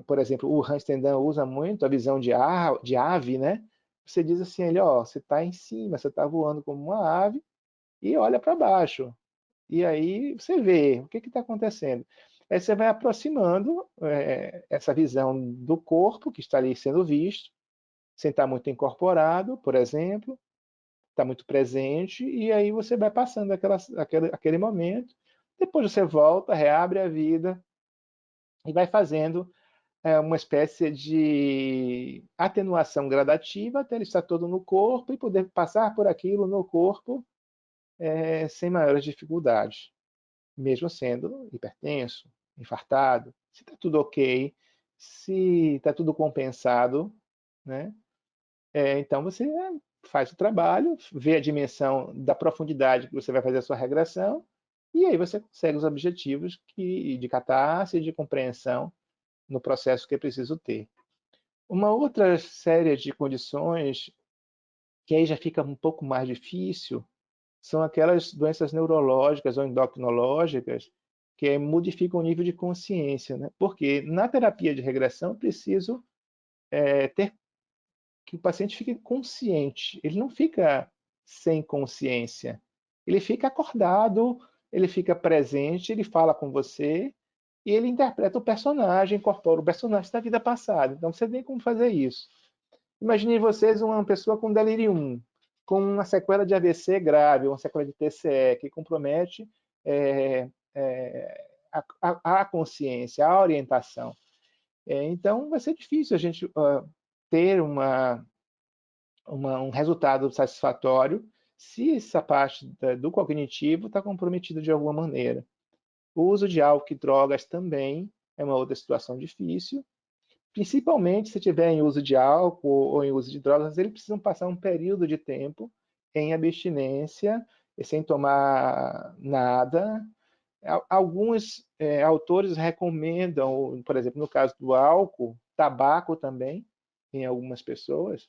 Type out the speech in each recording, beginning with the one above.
por exemplo, o Amsterdã usa muito a visão de ave, né? Você diz assim, ele, ó, você está em cima, você está voando como uma ave e olha para baixo. E aí você vê o que está acontecendo. Aí você vai aproximando essa visão do corpo que está ali sendo visto, sem estar muito incorporado, por exemplo, está muito presente, e aí você vai passando aquele momento. Depois você volta, reabre a vida e vai fazendo uma espécie de atenuação gradativa até ele estar todo no corpo e poder passar por aquilo no corpo sem maiores dificuldades, mesmo sendo hipertenso, infartado. Se está tudo ok, se está tudo compensado, né? Então você faz o trabalho, vê a dimensão da profundidade que você vai fazer a sua regressão, e aí você consegue os objetivos de catarse e de compreensão no processo que é preciso ter. Uma outra série de condições que aí já fica um pouco mais difícil são aquelas doenças neurológicas ou endocrinológicas que modificam o nível de consciência, né? Porque na terapia de regressão é preciso ter que o paciente fique consciente. Ele não fica sem consciência. Ele fica acordado, ele fica presente, ele fala com você e ele interpreta o personagem, incorpora o personagem da vida passada. Então você tem como fazer isso. Imaginem vocês uma pessoa com delirium, com uma sequela de AVC grave, uma sequela de TCE, que compromete a consciência, a orientação. Então, vai ser difícil a gente ter um resultado satisfatório se essa parte do cognitivo está comprometida de alguma maneira. O uso de álcool e drogas também é uma outra situação difícil, principalmente se tiver em uso de álcool ou em uso de drogas, eles precisam passar um período de tempo em abstinência, sem tomar nada. Alguns autores recomendam, por exemplo, no caso do álcool, tabaco também, em algumas pessoas,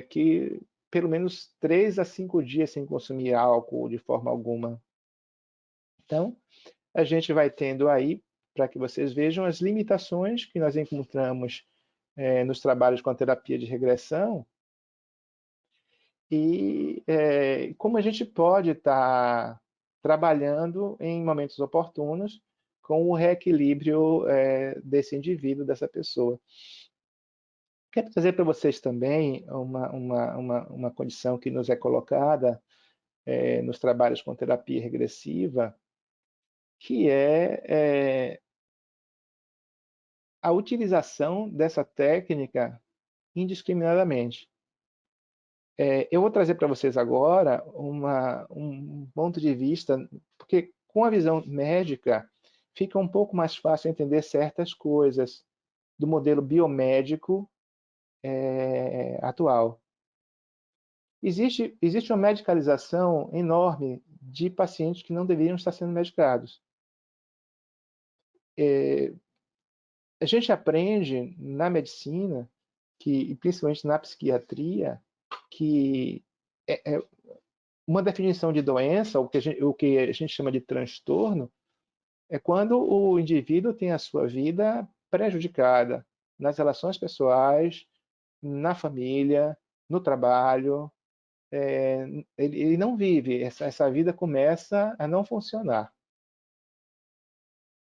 que pelo menos 3 a 5 dias sem consumir álcool de forma alguma. Então, a gente vai tendo aí, para que vocês vejam, as limitações que nós encontramos nos trabalhos com a terapia de regressão e como a gente pode estar trabalhando em momentos oportunos com o reequilíbrio desse indivíduo, dessa pessoa. Quero trazer para vocês também uma condição que nos é colocada nos trabalhos com terapia regressiva, que é a utilização dessa técnica indiscriminadamente. Eu vou trazer para vocês agora um ponto de vista, porque com a visão médica fica um pouco mais fácil entender certas coisas do modelo biomédico atual. Existe uma medicalização enorme de pacientes que não deveriam estar sendo medicados. A gente aprende na medicina, e principalmente na psiquiatria, que uma definição de doença, o que a gente chama de transtorno, é quando o indivíduo tem a sua vida prejudicada nas relações pessoais, na família, no trabalho. Ele não vive, essa vida começa a não funcionar.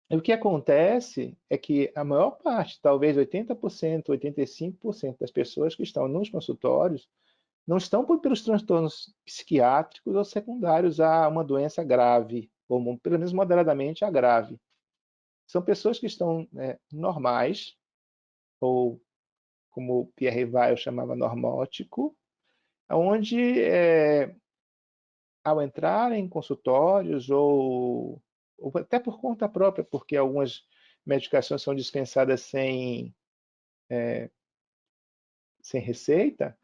E o que acontece é que a maior parte, talvez 80%, 85% das pessoas que estão nos consultórios não estão pelos transtornos psiquiátricos ou secundários a uma doença grave, ou pelo menos moderadamente a grave. São pessoas que estão normais, ou como Pierre Weill chamava normótico, onde ao entrar em consultórios ou até por conta própria, porque algumas medicações são dispensadas sem receita,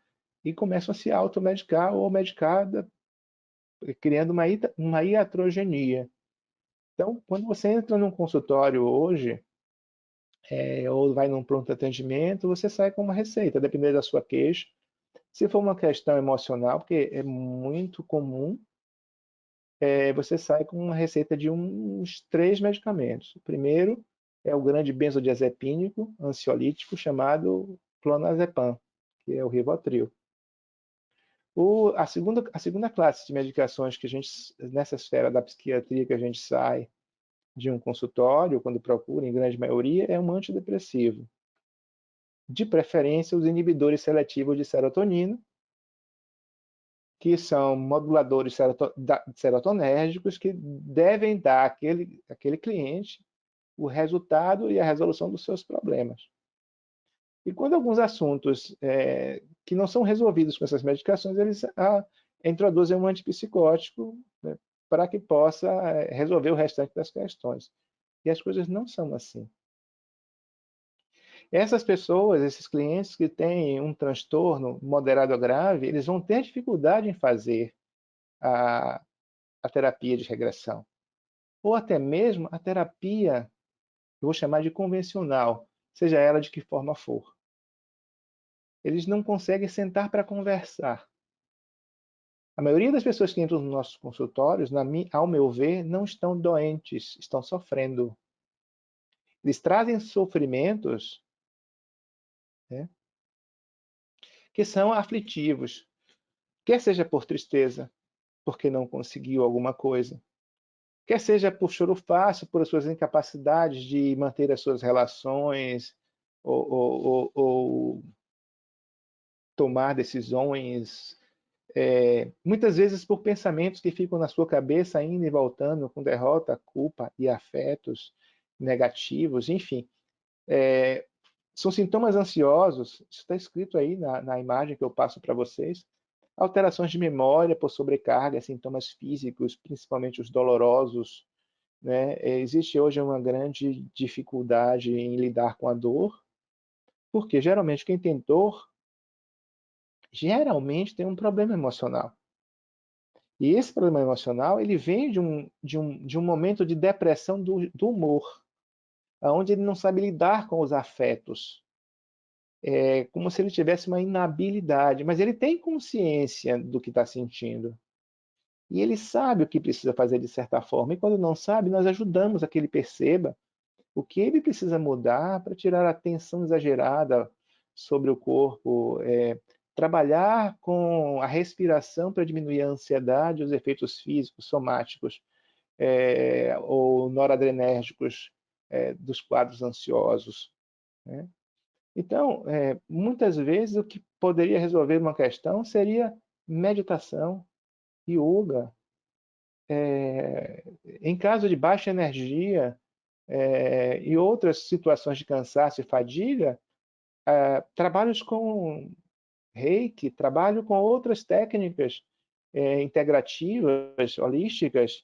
e começam a se automedicar ou medicada, criando uma iatrogenia. Então, quando você entra num consultório hoje, ou vai num pronto atendimento, você sai com uma receita, dependendo da sua queixa. Se for uma questão emocional, porque é muito comum, você sai com uma receita de uns 3 medicamentos. O primeiro é o grande benzodiazepínico ansiolítico chamado clonazepam, que é o Rivotril. A segunda classe de medicações que a gente, nessa esfera da psiquiatria, que a gente sai de um consultório, quando procura, em grande maioria, é um antidepressivo. De preferência, os inibidores seletivos de serotonina, que são moduladores serotonérgicos que devem dar àquele cliente o resultado e a resolução dos seus problemas. E quando alguns assuntos que não são resolvidos com essas medicações, eles introduzem um antipsicótico, né, para que possa resolver o restante das questões. E as coisas não são assim. Essas pessoas, esses clientes que têm um transtorno moderado ou grave, eles vão ter dificuldade em fazer a, a terapia de regressão. Ou até mesmo a terapia, eu vou chamar de convencional, seja ela de que forma for. Eles não conseguem sentar para conversar. A maioria das pessoas que entram nos nossos consultórios, ao meu ver, não estão doentes, estão sofrendo. Eles trazem sofrimentos, né, que são aflitivos, quer seja por tristeza, porque não conseguiu alguma coisa, quer seja por choro fácil, por suas incapacidades de manter as suas relações ou tomar decisões, muitas vezes por pensamentos que ficam na sua cabeça indo e voltando com derrota, culpa e afetos negativos, enfim. São sintomas ansiosos, isso está escrito aí na imagem que eu passo para vocês. Alterações de memória por sobrecarga, sintomas físicos, principalmente os dolorosos, né? Existe hoje uma grande dificuldade em lidar com a dor, porque geralmente quem tem dor, geralmente tem um problema emocional. E esse problema emocional, ele vem de um momento de depressão do humor, onde ele não sabe lidar com os afetos. É como se ele tivesse uma inabilidade, mas ele tem consciência do que está sentindo. E ele sabe o que precisa fazer de certa forma. E quando não sabe, nós ajudamos a que ele perceba o que ele precisa mudar para tirar a tensão exagerada sobre o corpo, trabalhar com a respiração para diminuir a ansiedade, os efeitos físicos, somáticos, ou noradrenérgicos, dos quadros ansiosos, né? Então, muitas vezes o que poderia resolver uma questão seria meditação, yoga. Em caso de baixa energia, e outras situações de cansaço e fadiga, trabalhos com reiki, trabalho com outras técnicas integrativas, holísticas,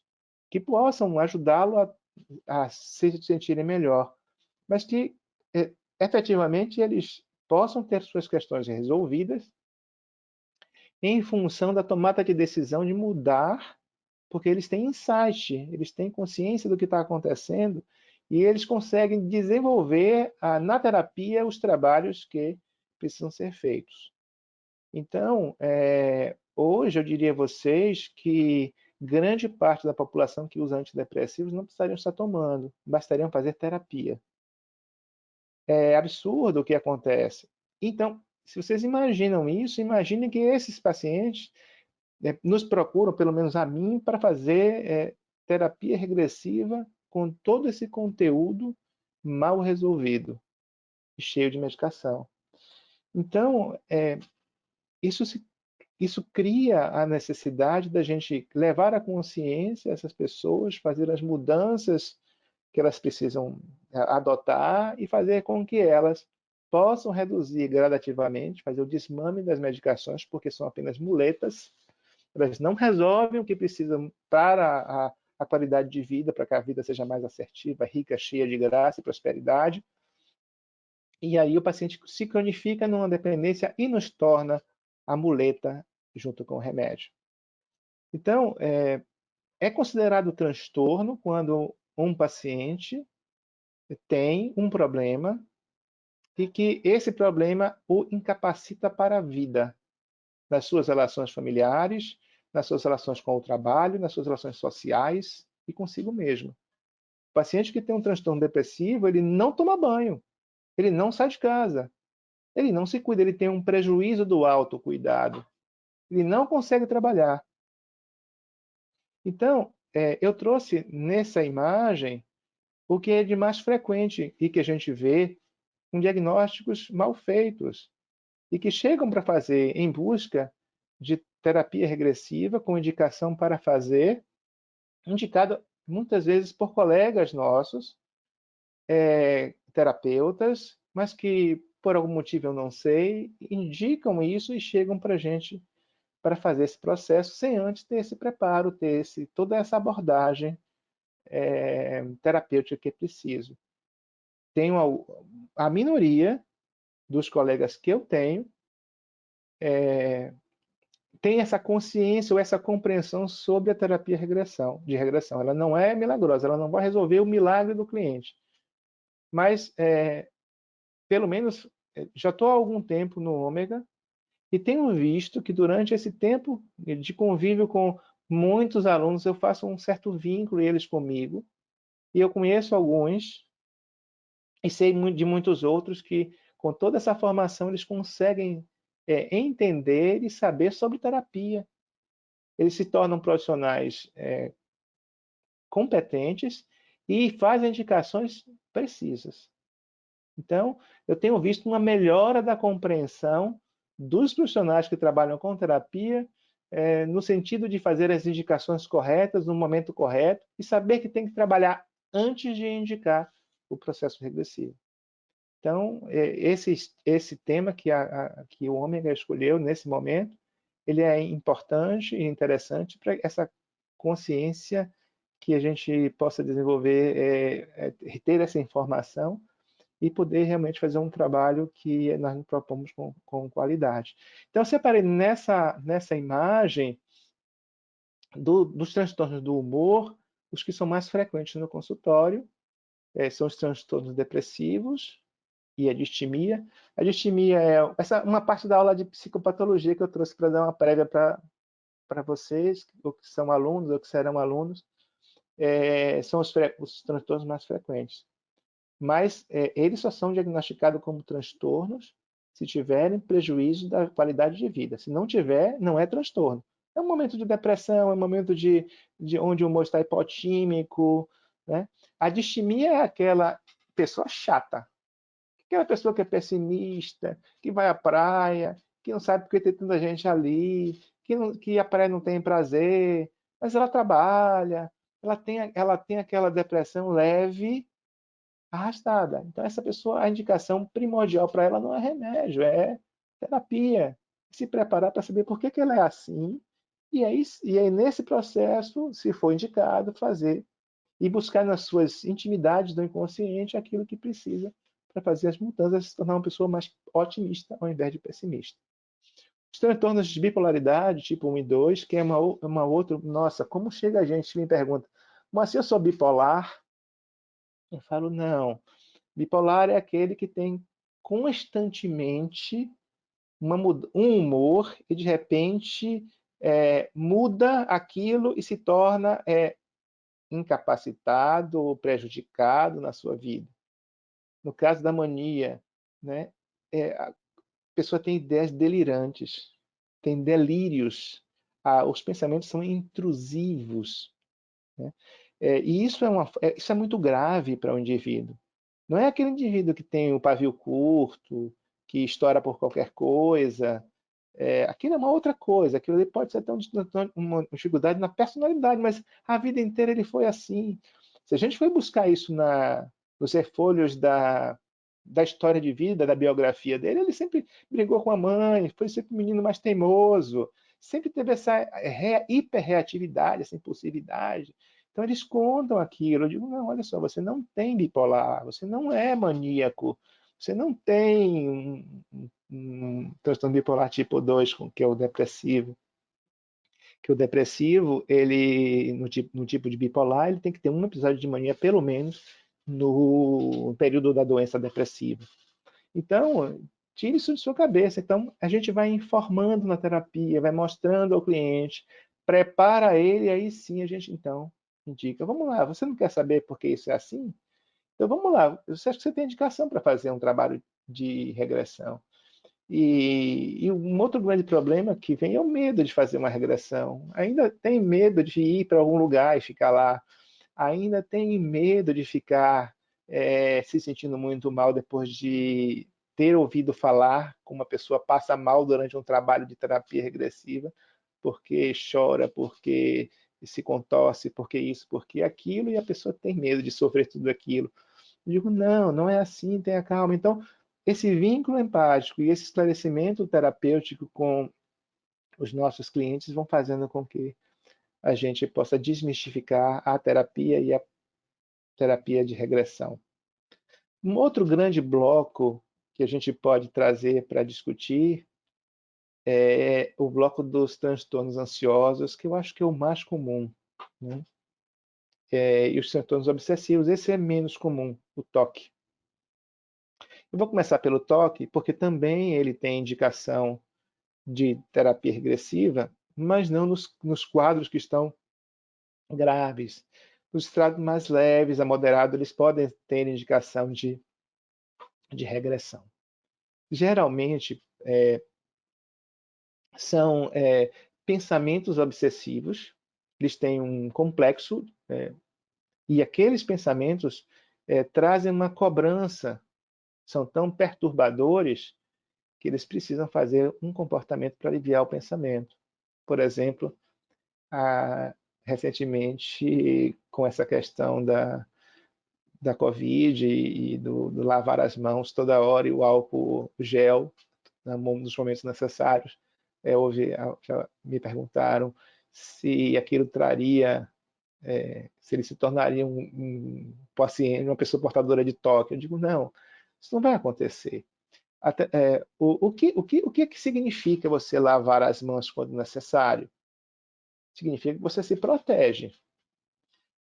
que possam ajudá-lo a se sentirem melhor, mas que efetivamente eles possam ter suas questões resolvidas em função da tomada de decisão de mudar, porque eles têm insight, eles têm consciência do que está acontecendo e eles conseguem desenvolver na terapia os trabalhos que precisam ser feitos. Então, hoje eu diria a vocês que grande parte da população que usa antidepressivos não precisariam estar tomando, bastariam fazer terapia. É absurdo o que acontece. Então, se vocês imaginam isso, imaginem que esses pacientes nos procuram, pelo menos a mim, para fazer terapia regressiva com todo esse conteúdo mal resolvido, cheio de medicação. Então, isso, isso cria a necessidade da gente levar à consciência essas pessoas, fazer as mudanças que elas precisam adotar e fazer com que elas possam reduzir gradativamente, fazer o desmame das medicações, porque são apenas muletas. Elas não resolvem o que precisam para a qualidade de vida, para que a vida seja mais assertiva, rica, cheia de graça e prosperidade. E aí o paciente se cronifica numa dependência e nos torna a muleta junto com o remédio. Então, é considerado transtorno quando um paciente tem um problema e que esse problema o incapacita para a vida, nas suas relações familiares, nas suas relações com o trabalho, nas suas relações sociais e consigo mesmo. paciente que tem um transtorno depressivo, ele não toma banho, ele não sai de casa, ele não se cuida, ele tem um prejuízo do autocuidado, ele não consegue trabalhar. Então, eu trouxe nessa imagem o que é de mais frequente e que a gente vê com diagnósticos mal feitos e que chegam para fazer em busca de terapia regressiva com indicação para fazer, indicada muitas vezes por colegas nossos, terapeutas, mas que por algum motivo eu não sei, indicam isso e chegam para a gente para fazer esse processo sem antes ter esse preparo, ter toda essa abordagem terapêutica que é preciso. Tenho a minoria dos colegas que eu tenho tem essa consciência ou essa compreensão sobre a terapia de regressão. Ela não é milagrosa, ela não vai resolver o milagre do cliente. Mas, pelo menos, já estou há algum tempo no Ômega e tenho visto que durante esse tempo de convívio com muitos alunos, eu faço um certo vínculo eles comigo, e eu conheço alguns e sei de muitos outros que, com toda essa formação, eles conseguem entender e saber sobre terapia. Eles se tornam profissionais competentes e fazem indicações precisas. Então, eu tenho visto uma melhora da compreensão dos profissionais que trabalham com terapia, no sentido de fazer as indicações corretas no momento correto e saber que tem que trabalhar antes de indicar o processo regressivo. Então, esse tema que o Ômega escolheu nesse momento, ele é importante e interessante para essa consciência que a gente possa desenvolver, ter essa informação e poder realmente fazer um trabalho que nós nos propomos com qualidade. Então, eu separei nessa imagem dos transtornos do humor, os que são mais frequentes no consultório, são os transtornos depressivos e a distimia. A distimia é uma parte da aula de psicopatologia que eu trouxe para dar uma prévia para vocês, ou que são alunos, ou que serão alunos, são os transtornos mais frequentes. Mas eles só são diagnosticados como transtornos se tiverem prejuízo da qualidade de vida. Se não tiver, não é transtorno. É um momento de depressão, é um momento de onde o humor está hipotímico. Né? A distimia é aquela pessoa chata, aquela pessoa que é pessimista, que vai à praia, que não sabe porque tem tanta gente ali, que a praia não tem prazer, mas ela trabalha, ela tem aquela depressão leve, arrastada. Então, essa pessoa, a indicação primordial para ela não é remédio, é terapia. Se preparar para saber por que ela é assim, e aí, nesse processo, se for indicado, fazer e buscar nas suas intimidades do inconsciente aquilo que precisa para fazer as mudanças e se tornar uma pessoa mais otimista ao invés de pessimista. Os transtornos de bipolaridade, tipo 1 e 2, que é uma outra... Nossa, como chega a gente me pergunta, mas se eu sou bipolar? Eu falo, não. Bipolar é aquele que tem constantemente um humor e, de repente, muda aquilo e se torna incapacitado ou prejudicado na sua vida. No caso da mania, né, a pessoa tem ideias delirantes, tem delírios, os pensamentos são intrusivos. Né? E isso é muito grave para o indivíduo. Não é aquele indivíduo que tem o pavio curto, que estoura por qualquer coisa. Aquilo é uma outra coisa. Aquilo ali pode ser até uma dificuldade na personalidade, mas a vida inteira ele foi assim. Se a gente for buscar isso nos refólioos da história de vida, da biografia dele, ele sempre brigou com a mãe, foi sempre o menino mais teimoso, sempre teve essa hiperreatividade, essa impulsividade. Então eles contam aquilo. Eu digo, não, olha só, você não tem bipolar, você não é maníaco, você não tem um transtorno bipolar tipo 2, que é o depressivo. Que o depressivo, ele, no tipo de bipolar, ele tem que ter um episódio de mania, pelo menos, no período da doença depressiva. Então, tire isso de sua cabeça. Então, a gente vai informando na terapia, vai mostrando ao cliente, prepara ele, aí sim a gente, então, indica, vamos lá, você não quer saber por que isso é assim? Então vamos lá, você acha que você tem indicação para fazer um trabalho de regressão? E um outro grande problema que vem é o medo de fazer uma regressão. Ainda tem medo de ir para algum lugar e ficar lá. Ainda tem medo de ficar se sentindo muito mal depois de ter ouvido falar como uma pessoa passa mal durante um trabalho de terapia regressiva, porque chora, porque se contorce, porque isso, porque aquilo, e a pessoa tem medo de sofrer tudo aquilo. Eu digo, não, não é assim, tenha calma. Então, esse vínculo empático e esse esclarecimento terapêutico com os nossos clientes vão fazendo com que a gente possa desmistificar a terapia e a terapia de regressão. Um outro grande bloco que a gente pode trazer para discutir é o bloco dos transtornos ansiosos, que eu acho que é o mais comum, né? E os transtornos obsessivos, esse é menos comum, o TOC. Eu vou começar pelo TOC, porque também ele tem indicação de terapia regressiva, mas não nos quadros que estão graves. Os estrados mais leves a moderados, eles podem ter indicação de regressão. Geralmente, são pensamentos obsessivos, eles têm um complexo, e aqueles pensamentos trazem uma cobrança, são tão perturbadores que eles precisam fazer um comportamento para aliviar o pensamento. Por exemplo, recentemente, com essa questão da Covid e do lavar as mãos toda hora e o álcool gel nos momentos necessários, já me perguntaram se aquilo traria, se ele se tornaria um paciente, uma pessoa portadora de toque. Eu digo, não, isso não vai acontecer. O que significa você lavar as mãos quando necessário? Significa que você se protege.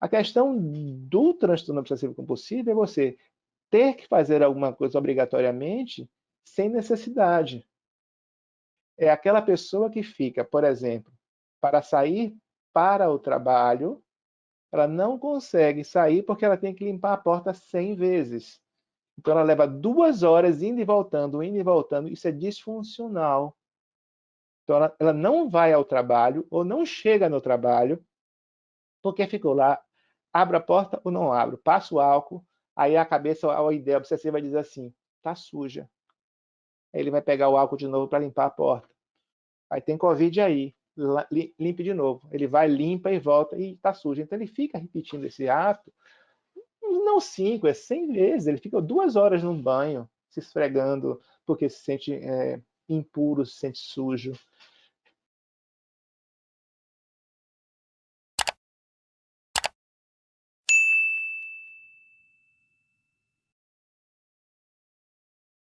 A questão do transtorno obsessivo compulsivo é você ter que fazer alguma coisa obrigatoriamente sem necessidade. É aquela pessoa que fica, por exemplo, para sair para o trabalho, ela não consegue sair porque ela tem que limpar a porta 100 vezes. Então ela leva 2 horas indo e voltando, indo e voltando. Isso é disfuncional. Então ela não vai ao trabalho ou não chega no trabalho porque ficou lá, abre a porta ou não abre, passa o álcool, aí a cabeça, a ideia obsessiva vai dizer assim, tá suja. Aí ele vai pegar o álcool de novo para limpar a porta. Aí tem Covid aí, limpe de novo. Ele vai, limpa e volta e tá sujo. Então ele fica repetindo esse ato, não 5, é 100 vezes. Ele fica 2 horas num banho, se esfregando, porque se sente impuro, se sente sujo.